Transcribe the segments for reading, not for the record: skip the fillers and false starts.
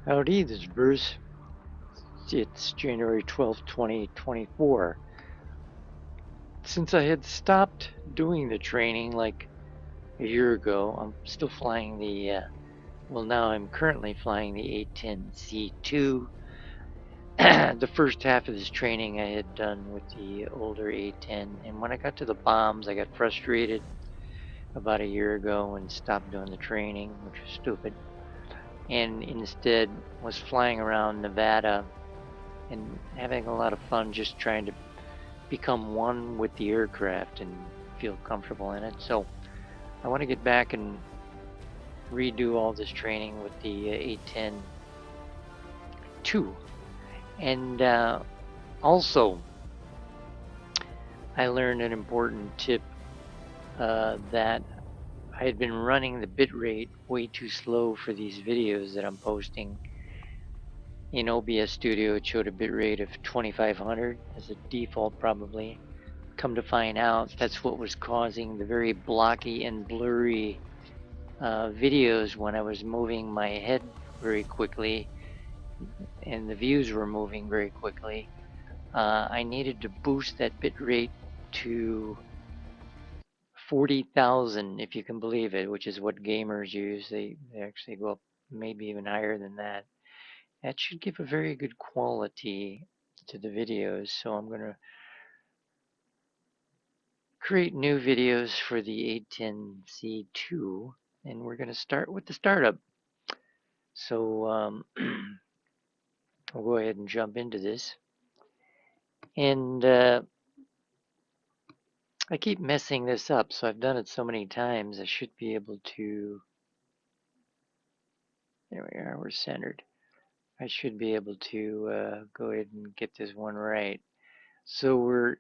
Howdy, this is Bruce. It's January 12th, 2024. Since I had stopped doing the training like a year ago, I'm still flying now I'm currently flying the A10CII. The first half of this training I had done with the older A10, and when I got to the bombs, I got frustrated about a year ago and stopped doing the training, which was stupid, and instead was flying around Nevada and having a lot of fun just trying to become one with the aircraft and feel comfortable in it. So I want to get back and redo all this training with the A10-2. And also, I learned an important tip that I had been running the bitrate way too slow for these videos that I'm posting. In OBS Studio, it showed a bitrate of 2500 as a default, probably. Come to find out, that's what was causing the very blocky and blurry videos when I was moving my head very quickly and the views were moving very quickly. I needed to boost that bit rate to 40,000, if you can believe it, which is what gamers use. They actually go up maybe even higher than that. That should give a very good quality to the videos. So I'm going to create new videos for the A10C2, and we're going to start with the startup. So we'll go ahead and jump into this. And I keep messing this up, so I've done it so many times, I should be able to, there we are, we're centered. I should be able to go ahead and get this one right. So we're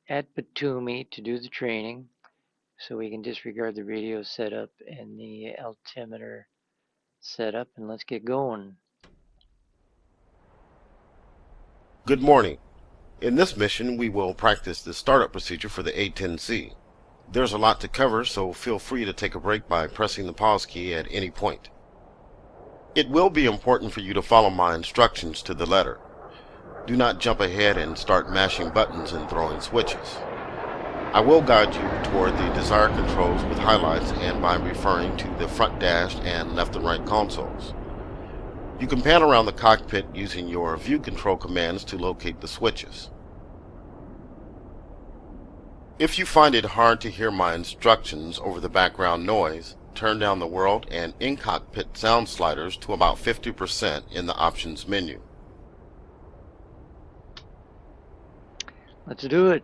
at Batumi to do the training, so we can disregard the radio setup and the altimeter setup, and let's get going. Good morning. In this mission, we will practice the startup procedure for the A10C. There's a lot to cover, so feel free to take a break by pressing the pause key at any point. It will be important for you to follow my instructions to the letter. Do not jump ahead and start mashing buttons and throwing switches. I will guide you toward the desired controls with highlights and by referring to the front dash and left and right consoles. You can pan around the cockpit using your view control commands to locate the switches. If you find it hard to hear my instructions over the background noise, turn down the world and in-cockpit sound sliders to about 50% in the options menu. Let's do it.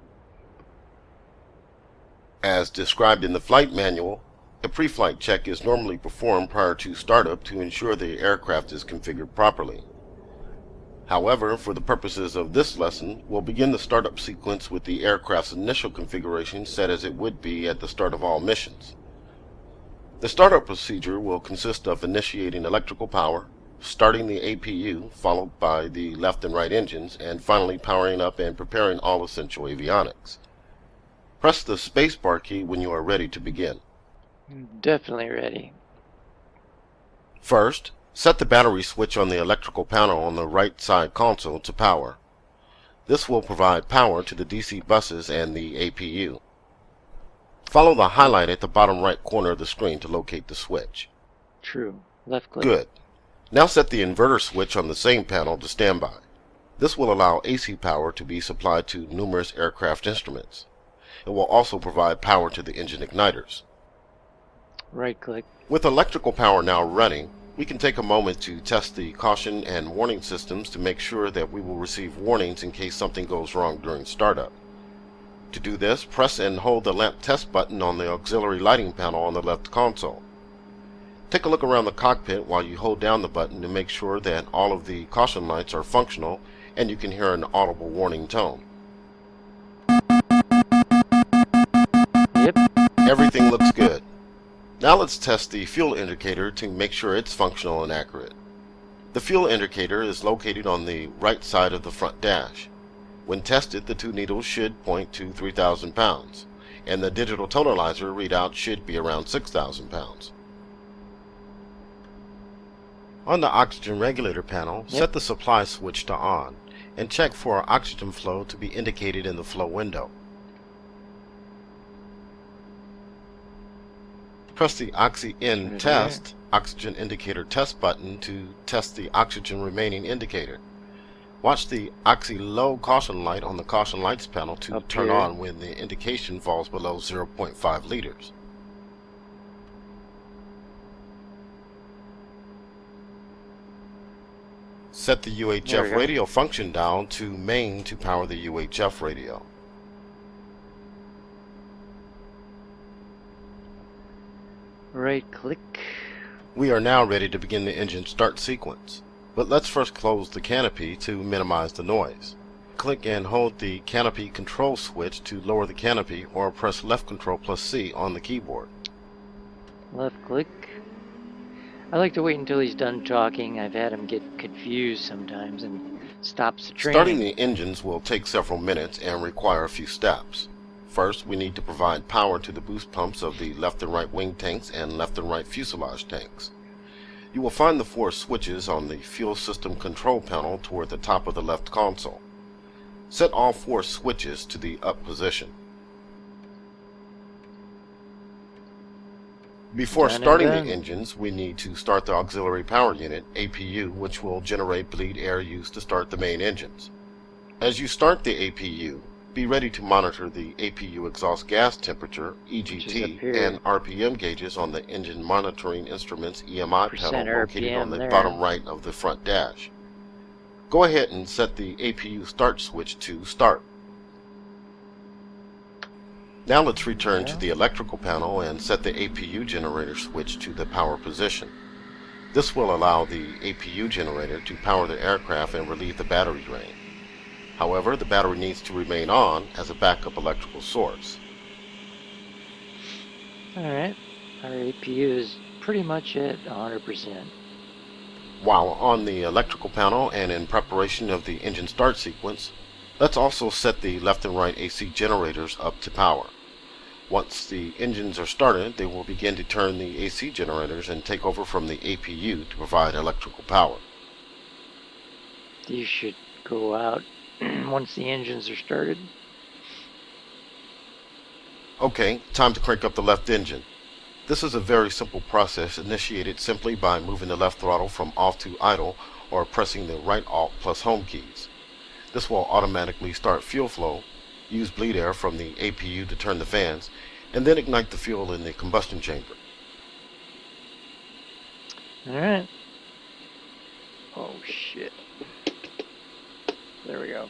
As described in the flight manual, a pre-flight check is normally performed prior to startup to ensure the aircraft is configured properly. However, for the purposes of this lesson, we'll begin the startup sequence with the aircraft's initial configuration set as it would be at the start of all missions. The startup procedure will consist of initiating electrical power, starting the APU, followed by the left and right engines, and finally powering up and preparing all essential avionics. Press the spacebar key when you are ready to begin. Definitely ready. First, set the battery switch on the electrical panel on the right side console to power. This will provide power to the DC buses and the APU. Follow the highlight at the bottom right corner of the screen to locate the switch. True. Left click. Good. Now set the inverter switch on the same panel to standby. This will allow AC power to be supplied to numerous aircraft instruments. It will also provide power to the engine igniters. Right click. With electrical power now running, we can take a moment to test the caution and warning systems to make sure that we will receive warnings in case something goes wrong during startup. To do this, press and hold the lamp test button on the auxiliary lighting panel on the left console. Take a look around the cockpit while you hold down the button to make sure that all of the caution lights are functional and you can hear an audible warning tone. Yep. Everything looks good. Now let's test the fuel indicator to make sure it's functional and accurate. The fuel indicator is located on the right side of the front dash. When tested, the two needles should point to 3,000 pounds, and the digital totalizer readout should be around 6,000 pounds. On the oxygen regulator panel, Yep. set the supply switch to on and check for oxygen flow to be indicated in the flow window. Press the Oxy-In Test Oxygen Indicator Test button to test the oxygen remaining indicator. Watch the Oxy-Low caution light on the caution lights panel to turn on when the indication falls below 0.5 liters. Set the UHF radio function down to main to power the UHF radio. Right click. We are now ready to begin the engine start sequence, but let's first close the canopy to minimize the noise. Click and hold the canopy control switch to lower the canopy, or press left control plus C on the keyboard. Left click. I like to wait until he's done talking. I've had him get confused sometimes and stops the training. Starting the engines will take several minutes and require a few steps. First, we need to provide power to the boost pumps of the left and right wing tanks and left and right fuselage tanks. You will find the 4 switches on the fuel system control panel toward the top of the left console. Set all 4 switches to the up position. Before starting the engines, we need to start the auxiliary power unit, APU, which will generate bleed air used to start the main engines. As you start the APU, be ready to monitor the APU exhaust gas temperature, EGT, and RPM gauges on the engine monitoring instruments EMI panel located on the bottom right of the front dash. Go ahead and set the APU start switch to start. Now let's return to the electrical panel and set the APU generator switch to the power position. This will allow the APU generator to power the aircraft and relieve the battery drain. However, the battery needs to remain on as a backup electrical source. Alright, our APU is pretty much at 100%. While on the electrical panel and in preparation of the engine start sequence, let's also set the left and right AC generators up to power. Once the engines are started, they will begin to turn the AC generators and take over from the APU to provide electrical power. These should go out once the engines are started. Okay, time to crank up the left engine. This is a very simple process initiated simply by moving the left throttle from off to idle or pressing the right Alt plus home keys. This will automatically start fuel flow, use bleed air from the APU to turn the fans, and then ignite the fuel in the combustion chamber. Alright. Oh shit. There we go.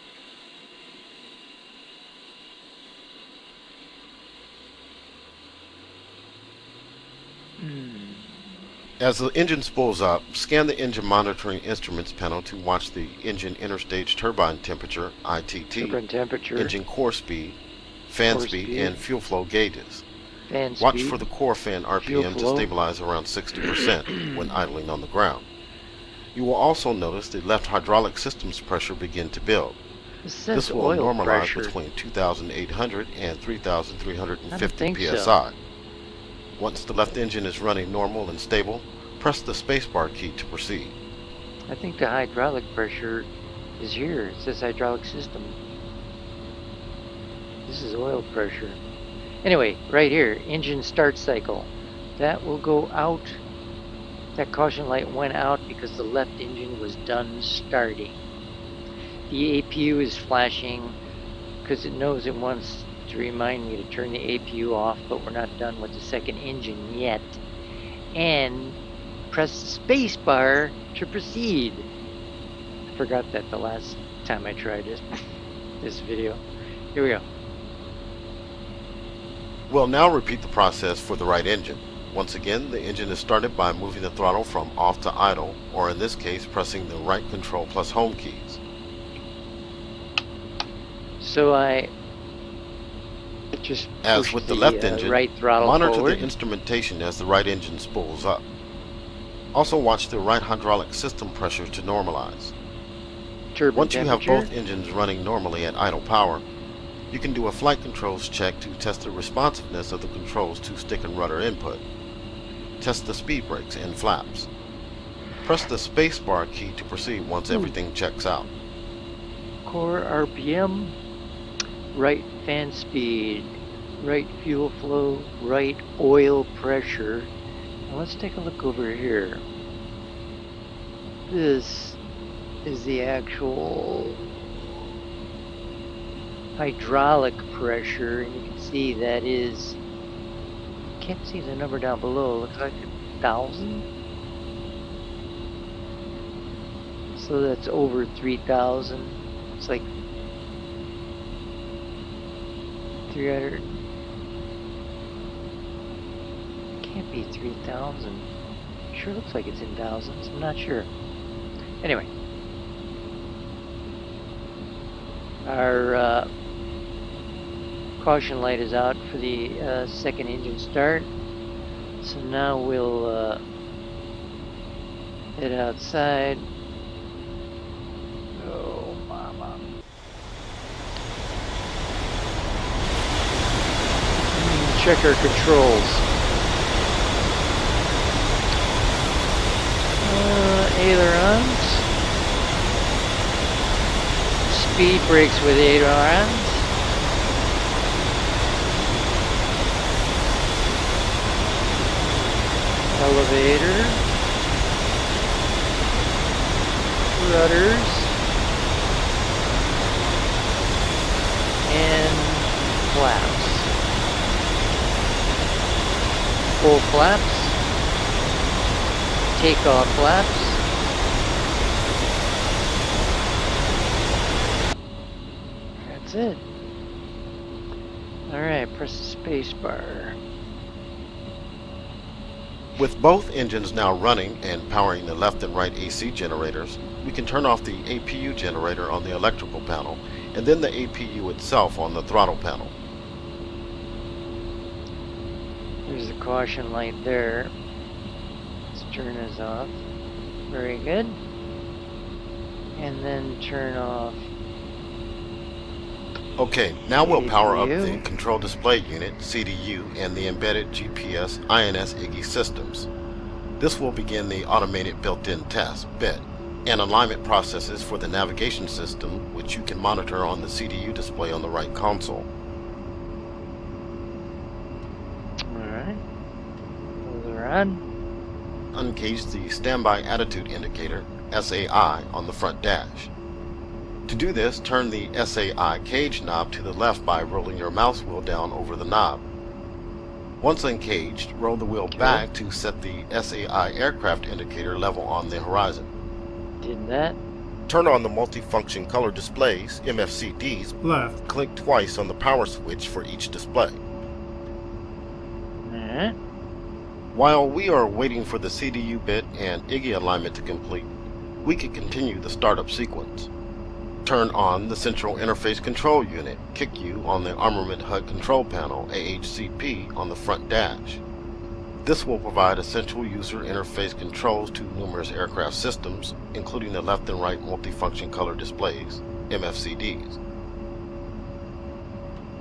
As the engine spools up, scan the engine monitoring instruments panel to watch the engine interstage turbine temperature, ITT, engine core speed, fan speed, and fuel flow gauges. Watch for the core fan RPM to stabilize around 60% when idling on the ground. You will also notice the left hydraulic system's pressure begin to build. This will normalize between 2,800 and 3,350 psi. Once the left engine is running normal and stable, press the spacebar key to proceed. I think the hydraulic pressure is here. It says hydraulic system. This is oil pressure. Anyway, right here, engine start cycle. That will go out. That caution light went out because the left engine was done starting. The APU is flashing because it knows it wants to remind me to turn the APU off, but we're not done with the second engine yet. And press space bar to proceed. I forgot that the last time I tried this video. Here we go. We'll now repeat the process for the right engine. Once again, the engine is started by moving the throttle from off to idle, or in this case, pressing the right control plus home keys. So I just as with the left engine, right throttle monitor forward. the instrumentation as the right engine spools up. Also watch the right hydraulic system pressure to normalize. Once you have both engines running normally at idle power, you can do a flight controls check to test the responsiveness of the controls to stick and rudder input. Test the speed brakes and flaps. Press the spacebar key to proceed once everything checks out. Core RPM, right fan speed, right fuel flow, right oil pressure. Now let's take a look over here. This is the actual hydraulic pressure, and you can see that is, can't see the number down below, looks like 1,000. So that's over 3,000. It's like 300. Can't be 3,000. Sure looks like it's in thousands. I'm not sure. Anyway, our caution light is out for the second engine start. So now we'll head outside. Oh, mama. Check our controls. Ailerons. Speed brakes with ailerons. Elevator. Rudders. And flaps. Full flaps. Takeoff flaps. That's it. Alright, press the space bar. With both engines now running and powering the left and right AC generators, we can turn off the APU generator on the electrical panel and then the APU itself on the throttle panel. There's the caution light there. Let's turn this off. Very good. And then turn off. Okay, now we'll power up CDU. the control display unit, CDU, and the embedded GPS INS IGI systems. This will begin the automated built-in test, BIT, and alignment processes for the navigation system, which you can monitor on the CDU display on the right console. Alright. Those are on. Uncage the standby attitude indicator, SAI, on the front dash. To do this, turn the SAI cage knob to the left by rolling your mouse wheel down over the knob. Once uncaged, roll the wheel back to set the SAI aircraft indicator level on the horizon. Did that. Turn on the multifunction color displays, MFCDs. Left. Click twice on the power switch for each display. Alright. While we are waiting for the CDU bit and IGI alignment to complete, we can continue the startup sequence. Turn on the Central Interface Control Unit, CICU, on the Armament HUD Control Panel, AHCP, on the front dash. This will provide essential user interface controls to numerous aircraft systems, including the left and right multifunction color displays, MFCDs.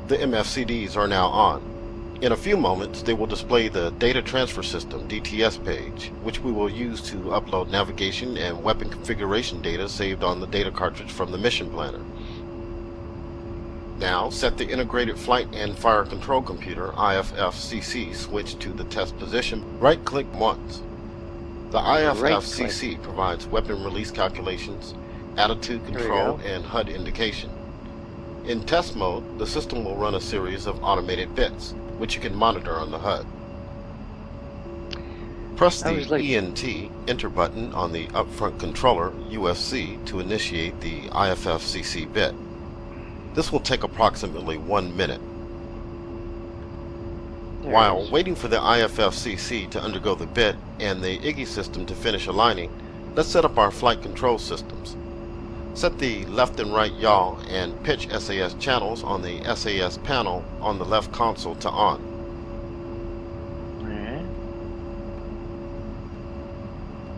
The MFCDs are now on. In a few moments, they will display the Data Transfer System DTS page, which we will use to upload navigation and weapon configuration data saved on the data cartridge from the mission planner. Now, set the Integrated Flight and Fire Control Computer IFFCC switch to the test position. Right-click once. The IFFCC provides weapon release calculations, attitude control, and HUD indication. In test mode, the system will run a series of automated bits, which you can monitor on the HUD. Press the ENT enter button on the upfront controller UFC to initiate the IFFCC bit. This will take approximately 1 minute. While waiting for the IFFCC to undergo the bit and the IGI system to finish aligning, let's set up our flight control systems. Set the left and right yaw and pitch SAS channels on the SAS panel on the left console to on.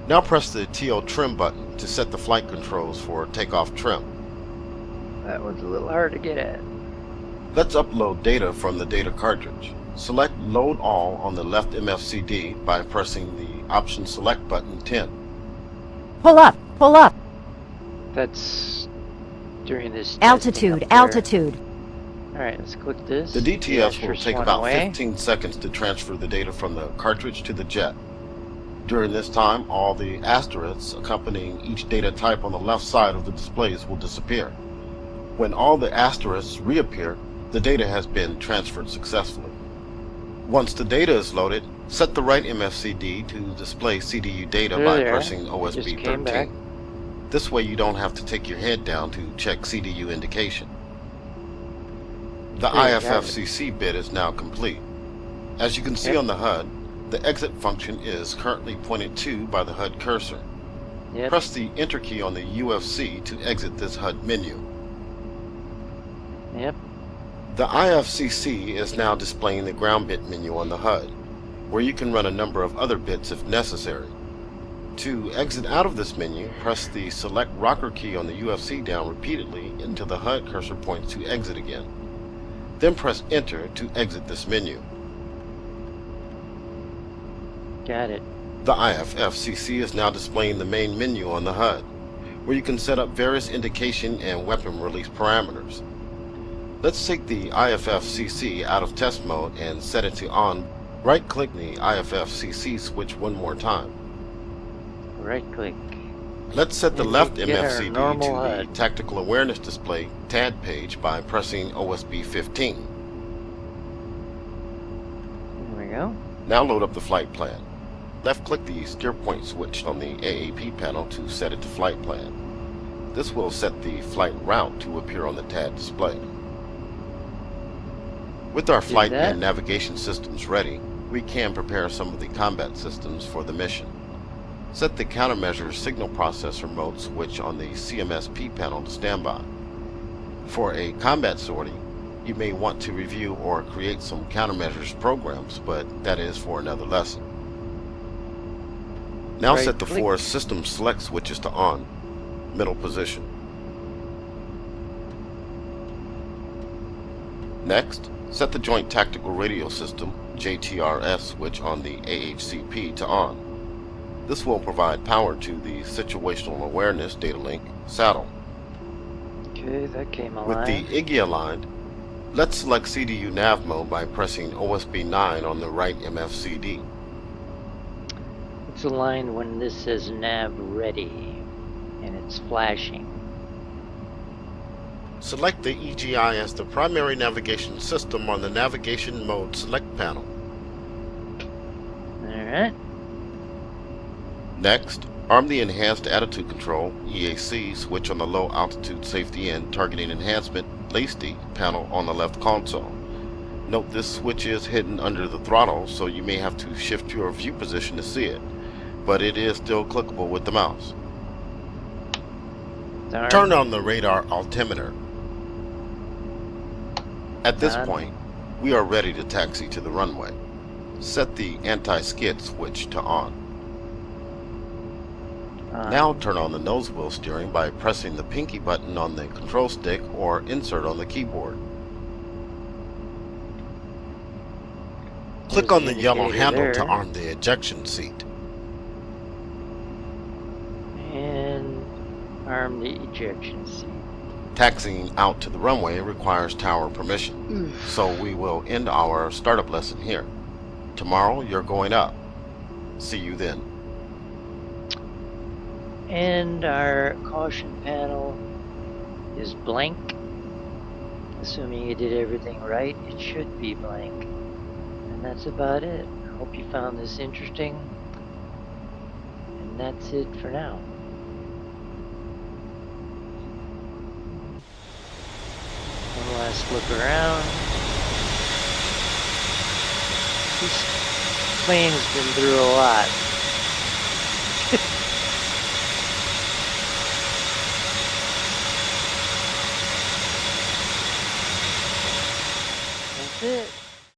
Now press the TL trim button to set the flight controls for takeoff trim. That one's a little hard to get at. Let's upload data from the data cartridge. Select Load All on the left MFCD by pressing the Option Select button 10. Pull up, pull up. That's during this Altitude, altitude. Alright, let's click this. The DTS will take about away. 15 seconds to transfer the data from the cartridge to the jet. During this time, all the asterisks accompanying each data type on the left side of the displays will disappear. When all the asterisks reappear, the data has been transferred successfully. Once the data is loaded, set the right MFCD to display CDU data by pressing OSB 13. This way you don't have to take your head down to check CDU indication. The IFFCC bit is now complete. As you can see on the HUD, the exit function is currently pointed to by the HUD cursor. Press the Enter key on the UFC to exit this HUD menu. The IFCC is now displaying the ground bit menu on the HUD, where you can run a number of other bits if necessary. To exit out of this menu, press the Select Rocker key on the UFC down repeatedly until the HUD cursor points to exit again. Then press Enter to exit this menu. Got it. The IFFCC is now displaying the main menu on the HUD, where you can set up various indication and weapon release parameters. Let's take the IFFCC out of test mode and set it to on. Right-click the IFFCC switch one more time. Right-click. Let's set the left MFCD to the Tactical Awareness Display TAD page by pressing OSB 15. There we go. Now load up the flight plan. Left-click the steer point switch on the AAP panel to set it to flight plan. This will set the flight route to appear on the TAD display. With our flight and navigation systems ready, we can prepare some of the combat systems for the mission. Set the countermeasure signal processor mode switch on the CMSP panel to standby. For a combat sortie, you may want to review or create some countermeasures programs, but that is for another lesson. Now set the 4 system select switches to on, middle position. Next, set the Joint Tactical Radio System JTRS switch on the AHCP to on. This will provide power to the Situational Awareness data link saddle. Okay, that came aligned. With the IGI aligned, let's select CDU nav mode by pressing OSB 9 on the right MFCD. It's aligned when this says nav ready and it's flashing. Select the EGI as the primary navigation system on the navigation mode select panel. Alright. Next, arm the Enhanced Attitude Control EAC switch on the Low Altitude Safety and Targeting Enhancement LACD panel on the left console. Note this switch is hidden under the throttle, so you may have to shift your view position to see it, but it is still clickable with the mouse. Turn on the radar altimeter. At this point, we are ready to taxi to the runway. Set the anti-skid switch to on. Now turn on the nose wheel steering by pressing the pinky button on the control stick or insert on the keyboard. Click on the yellow handle to arm the ejection seat. And arm the ejection seat. Taxiing out to the runway requires tower permission, so we will end our startup lesson here. Tomorrow you're going up. See you then. And our caution panel is blank. Assuming you did everything right, it should be blank. And that's about it. I hope you found this interesting. And that's it for now. One last look around. This plane's been through a lot.